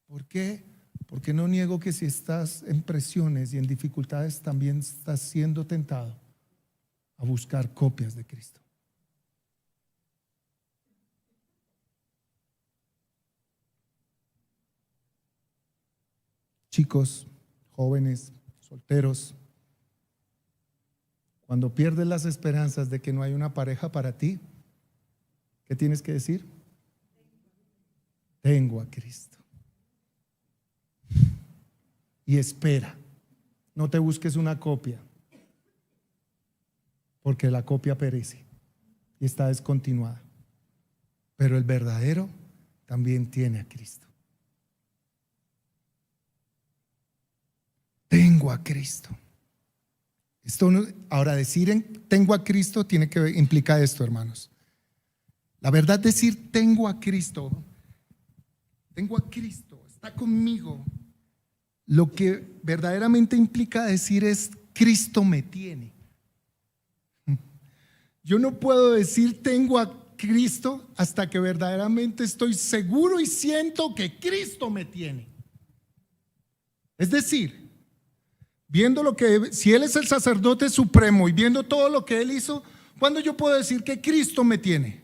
¿Por qué? Porque no niego que si estás en presiones y en dificultades, también estás siendo tentado a buscar copias de Cristo. Chicos, jóvenes, solteros, cuando pierdes las esperanzas de que no hay una pareja para ti, ¿qué tienes que decir? Tengo a Cristo. Y espera, no te busques una copia, porque la copia perece y está descontinuada. Pero el verdadero también tiene a Cristo. Tengo a Cristo. Ahora, decir tengo a Cristo tiene que implicar esto, hermanos. La verdad, decir tengo a Cristo, está conmigo. Lo que verdaderamente implica decir es: Cristo me tiene. Yo no puedo decir tengo a Cristo hasta que verdaderamente estoy seguro y siento que Cristo me tiene. Es decir, viendo si Él es el sacerdote supremo y viendo todo lo que Él hizo, ¿cuándo yo puedo decir que Cristo me tiene?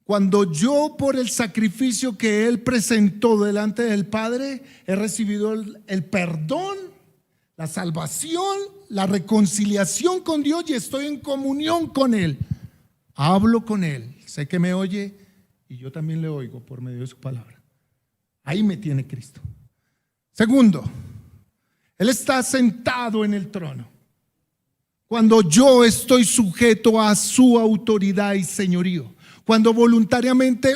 Cuando yo, por el sacrificio que Él presentó delante del Padre, he recibido el perdón, la salvación, la reconciliación con Dios y estoy en comunión con Él. Hablo con Él, sé que me oye y yo también le oigo por medio de su palabra. Ahí me tiene Cristo. Segundo, Él está sentado en el trono. Cuando yo estoy sujeto a su autoridad y señorío, cuando voluntariamente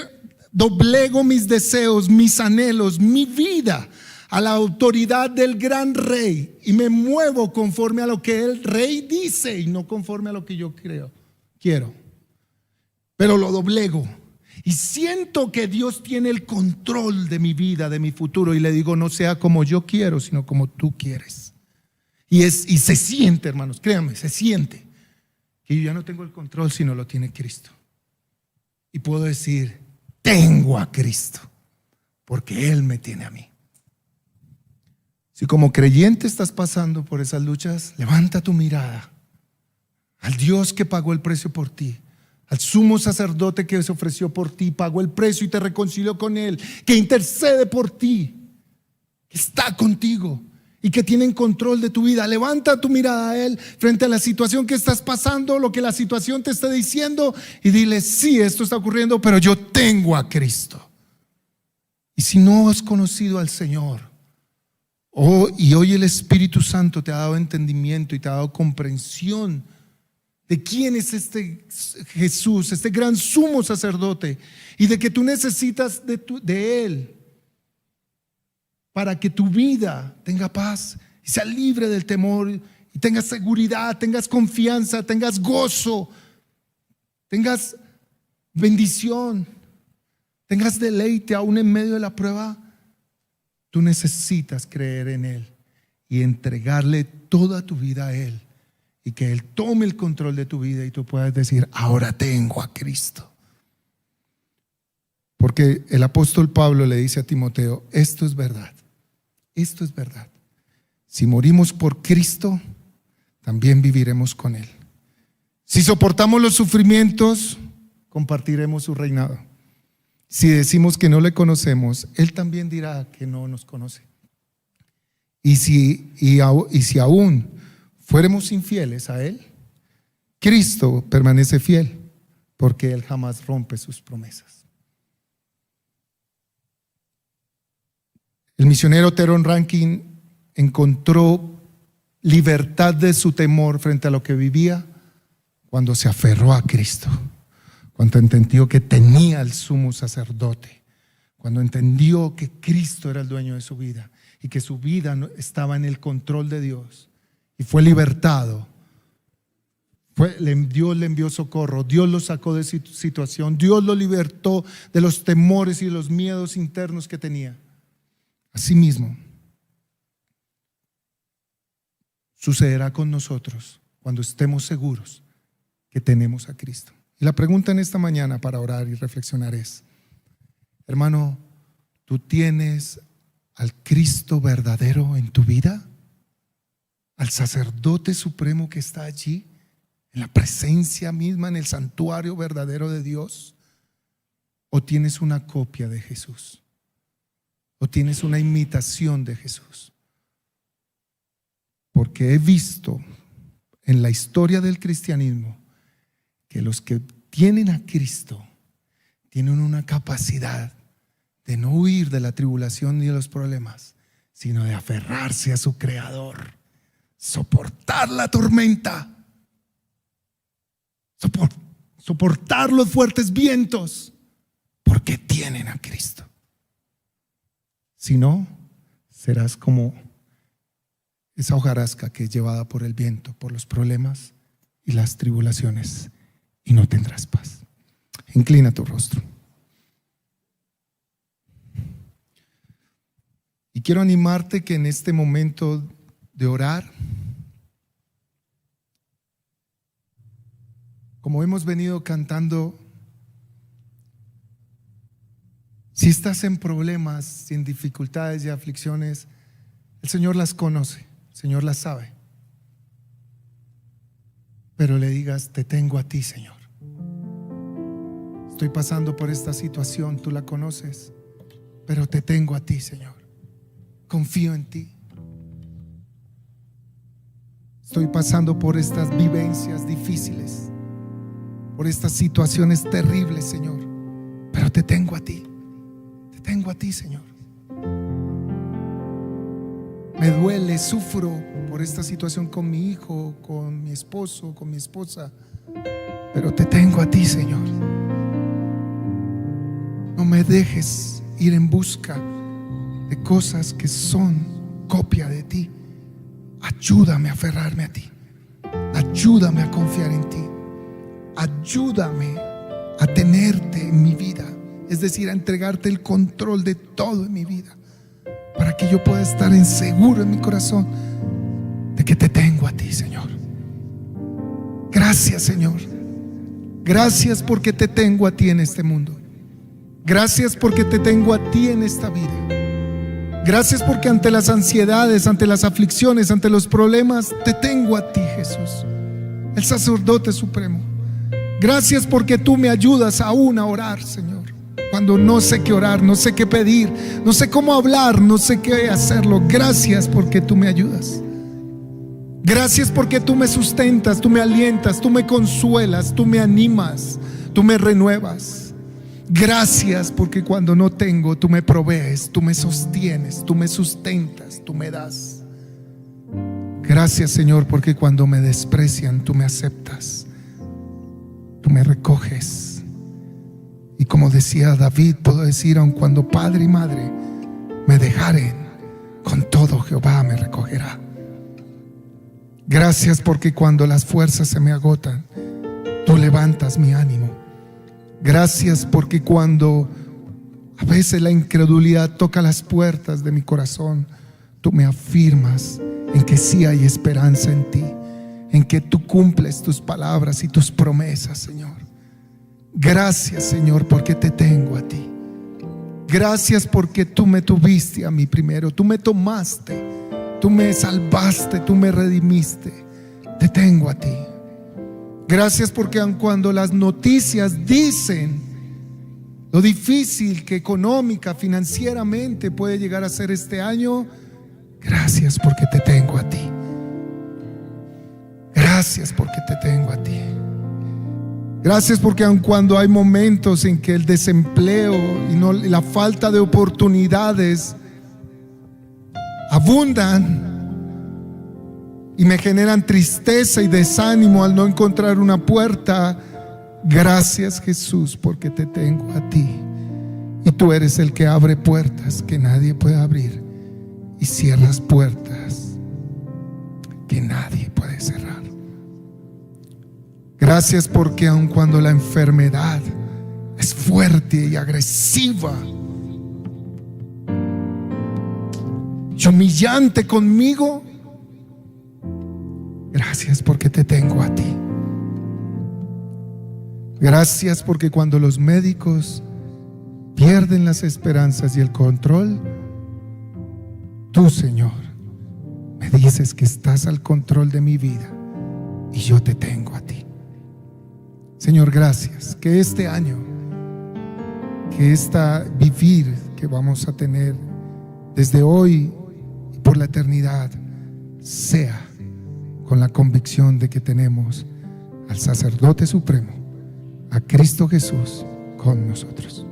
doblego mis deseos, mis anhelos, mi vida a la autoridad del gran rey y me muevo conforme a lo que el rey dice y no conforme a lo que yo quiero, pero lo doblego y siento que Dios tiene el control de mi vida, de mi futuro, y le digo: no sea como yo quiero, sino como tú quieres. Y se siente, hermanos, créanme, se siente que yo ya no tengo el control, sino lo tiene Cristo. Y puedo decir: tengo a Cristo, porque Él me tiene a mí. Si como creyente estás pasando por esas luchas, levanta tu mirada al Dios que pagó el precio por ti, al sumo sacerdote que se ofreció por ti, pagó el precio y te reconcilió con Él, que intercede por ti, que está contigo y que tiene control de tu vida. Levanta tu mirada a Él frente a la situación que estás pasando, lo que la situación te está diciendo, y dile: sí, esto está ocurriendo, pero yo tengo a Cristo. Y si no has conocido al Señor, y hoy el Espíritu Santo te ha dado entendimiento y te ha dado comprensión de quién es este Jesús, este gran sumo sacerdote, y de que tú necesitas de Él para que tu vida tenga paz y sea libre del temor y tengas seguridad, tengas confianza, tengas gozo, tengas bendición, tengas deleite aún en medio de la prueba. Tú necesitas creer en Él y entregarle toda tu vida a Él, y que Él tome el control de tu vida y tú puedas decir: ahora tengo a Cristo. Porque el apóstol Pablo le dice a Timoteo: esto es verdad. Esto es verdad. Si morimos por Cristo, también viviremos con Él. Si soportamos los sufrimientos, compartiremos su reinado. Si decimos que no le conocemos, Él también dirá que no nos conoce. Y si aún fuéramos infieles a Él, Cristo permanece fiel, porque Él jamás rompe sus promesas. El misionero Theron Rankin encontró libertad de su temor frente a lo que vivía cuando se aferró a Cristo, cuando entendió que tenía al sumo sacerdote, cuando entendió que Cristo era el dueño de su vida y que su vida estaba en el control de Dios, y fue libertado. Dios le envió socorro, Dios lo sacó de su situación, Dios lo libertó de los temores y de los miedos internos que tenía. Asimismo, sucederá con nosotros cuando estemos seguros que tenemos a Cristo. Y la pregunta en esta mañana para orar y reflexionar es: hermano, ¿tú tienes al Cristo verdadero en tu vida? ¿Al sacerdote supremo que está allí, en la presencia misma, en el santuario verdadero de Dios? ¿O tienes una copia de Jesús? ¿O tienes una imitación de Jesús? Porque he visto en la historia del cristianismo que los que tienen a Cristo tienen una capacidad de no huir de la tribulación ni de los problemas, sino de aferrarse a su Creador, soportar la tormenta, soportar los fuertes vientos, porque tienen a Cristo. Si no, serás como esa hojarasca que es llevada por el viento, por los problemas y las tribulaciones, y no tendrás paz. Inclina tu rostro. Y quiero animarte que en este momento de orar, como hemos venido cantando, Si estás en problemas, en dificultades y aflicciones, el Señor las conoce, el Señor las sabe. Pero le digas: te tengo a ti, Señor. Estoy pasando por esta situación, tú la conoces, pero te tengo a ti, Señor. Confío en ti. Estoy pasando por estas vivencias difíciles, por estas situaciones terribles, Señor, pero te tengo a ti. Te tengo a ti, Señor. Me duele, sufro por esta situación con mi hijo, con mi esposo, con mi esposa, pero te tengo a ti, Señor. No me dejes ir en busca de cosas que son copia de ti. Ayúdame a aferrarme a ti. Ayúdame a confiar en ti. Ayúdame a tenerte en mi vida, es decir, a entregarte el control de todo en mi vida, para que yo pueda estar seguro en mi corazón de que te tengo a ti, Señor. Gracias, Señor. Gracias porque te tengo a ti en este mundo. Gracias porque te tengo a ti en esta vida. Gracias porque ante las ansiedades, ante las aflicciones, ante los problemas, te tengo a ti, Jesús, el sacerdote supremo. Gracias porque tú me ayudas aún a orar, Señor, cuando no sé qué orar, no sé qué pedir, no sé cómo hablar, no sé qué hacerlo. Gracias porque tú me ayudas. Gracias porque tú me sustentas, tú me alientas, tú me consuelas, tú me animas, tú me renuevas. Gracias porque cuando no tengo, tú me provees, tú me sostienes, tú me sustentas, tú me das. Gracias, Señor, porque cuando me desprecian, tú me aceptas, tú me recoges. Y como decía David, puedo decir: aun cuando padre y madre me dejaren, con todo Jehová me recogerá. Gracias porque cuando las fuerzas se me agotan, tú levantas mi ánimo. Gracias porque cuando a veces la incredulidad toca las puertas de mi corazón, tú me afirmas en que sí hay esperanza en ti, en que tú cumples tus palabras y tus promesas, Señor. Gracias, Señor, porque te tengo a ti. Gracias porque tú me tuviste a mí primero, tú me tomaste, tú me salvaste, tú me redimiste. Te tengo a ti. Gracias porque aun cuando las noticias dicen lo difícil que económica, financieramente puede llegar a ser este año, gracias porque te tengo a ti. Gracias porque te tengo a ti. Gracias porque aun cuando hay momentos en que el desempleo y la falta de oportunidades abundan y me generan tristeza y desánimo al no encontrar una puerta, gracias, Jesús, porque te tengo a ti. Y tú eres el que abre puertas que nadie puede abrir y cierras puertas que nadie puede cerrar. Gracias porque aun cuando la enfermedad es fuerte y agresiva y humillante conmigo, gracias porque te tengo a ti. Gracias porque cuando los médicos pierden las esperanzas y el control, tú, Señor, me dices que estás al control de mi vida y yo te tengo a ti. Señor, gracias. Que este año, que esta vivir que vamos a tener desde hoy y por la eternidad, sea con la convicción de que tenemos al sacerdote supremo, a Cristo Jesús, con nosotros.